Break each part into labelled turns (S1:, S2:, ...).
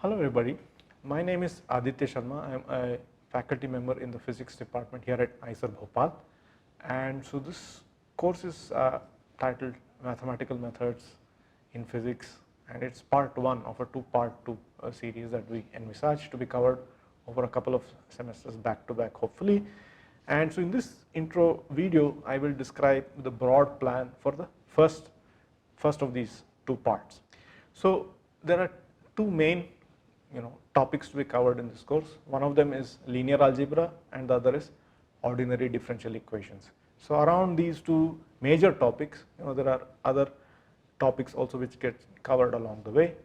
S1: Hello everybody, my name is Aditya Sharma. I am a faculty member in the physics department here at IISER Bhopal, and so this course is titled Mathematical Methods in Physics, and it's part 1 of a two-part series that we envisage to be covered over a couple of semesters back to back hopefully. And so in this intro video I will describe the broad plan for the first of these two parts. So there are two main topics to be covered in this course. One of them is linear algebra and the other is ordinary differential equations. So around these two major topics, there are other topics also which get covered along the way.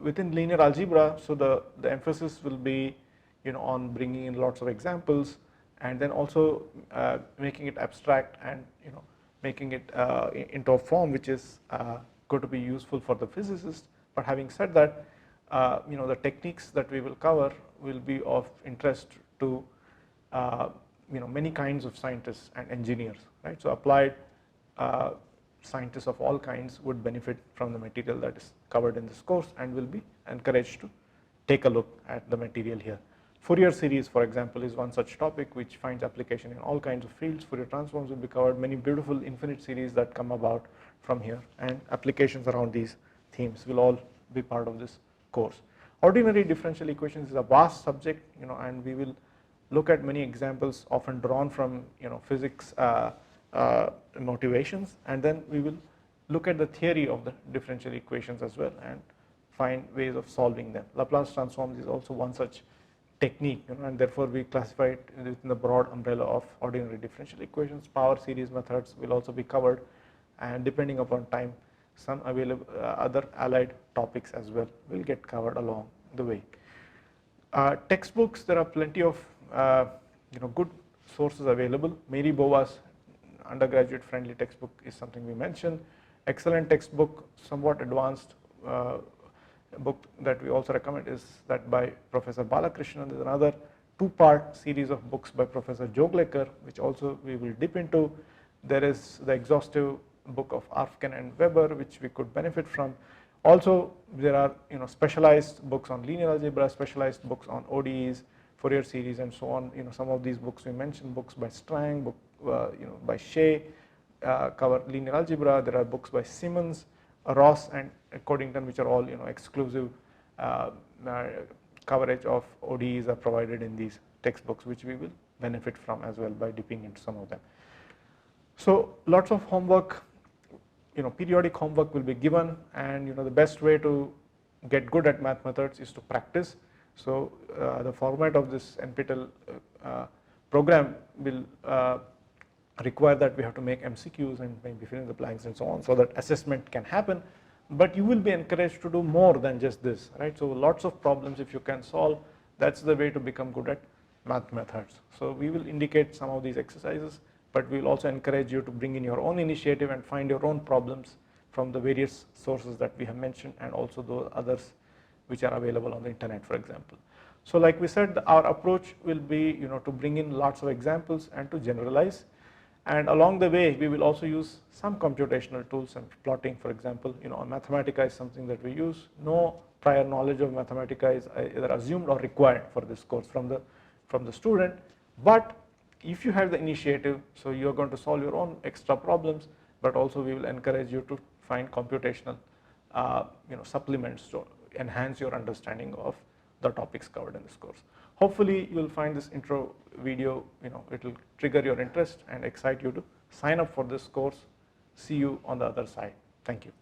S1: Within linear algebra, so the emphasis will be on bringing in lots of examples and then also making it abstract and making it into a form which is going to be useful for the physicist. But having said that, the techniques that we will cover will be of interest to many kinds of scientists and engineers, right? So applied scientists of all kinds would benefit from the material that is covered in this course and will be encouraged to take a look at the material here. Fourier series, for example, is one such topic which finds application in all kinds of fields. Fourier transforms will be covered, many beautiful infinite series that come about from here, and applications around these themes will all be part of this course. Ordinary differential equations is a vast subject, and we will look at many examples often drawn from physics motivations, and then we will look at the theory of the differential equations as well and find ways of solving them. Laplace transforms is also one such technique, and therefore we classify it within the broad umbrella of ordinary differential equations. Power series methods will also be covered, and depending upon time, some available other allied topics as well will get covered along the way. Textbooks, there are plenty of good sources available. Mary Bowa's undergraduate friendly textbook is something we mentioned. Excellent textbook, somewhat advanced book that we also recommend is that by Professor Balakrishnan. There's another two-part series of books by Professor Joglekar, which also we will dip into. There is the exhaustive book of Arfken and Weber, which we could benefit from. Also, there are specialized books on linear algebra, specialized books on ODEs, Fourier series, and so on. Some of these books we mentioned, books by Strang, by Shea cover linear algebra. There are books by Simmons, Ross, and Coddington, which are all exclusive coverage of ODEs are provided in these textbooks, which we will benefit from as well by dipping into some of them. So lots of homework, periodic homework will be given, and the best way to get good at math methods is to practice. So the format of this NPTEL program will require that we have to make MCQs and maybe fill in the blanks and so on, so that assessment can happen. But you will be encouraged to do more than just this, right? So lots of problems if you can solve, that's the way to become good at math methods. So we will indicate some of these exercises, but we will also encourage you to bring in your own initiative and find your own problems from the various sources that we have mentioned, and also those others which are available on the internet, for example. So like we said, our approach will be to bring in lots of examples and to generalize. And along the way, we will also use some computational tools and plotting, for example. Mathematica is something that we use. No prior knowledge of Mathematica is either assumed or required for this course from the student. But if you have the initiative, so you are going to solve your own extra problems, but also we will encourage you to find computational supplements to enhance your understanding of the topics covered in this course. Hopefully you will find this intro video, it will trigger your interest and excite you to sign up for this course. See you on the other side. Thank you.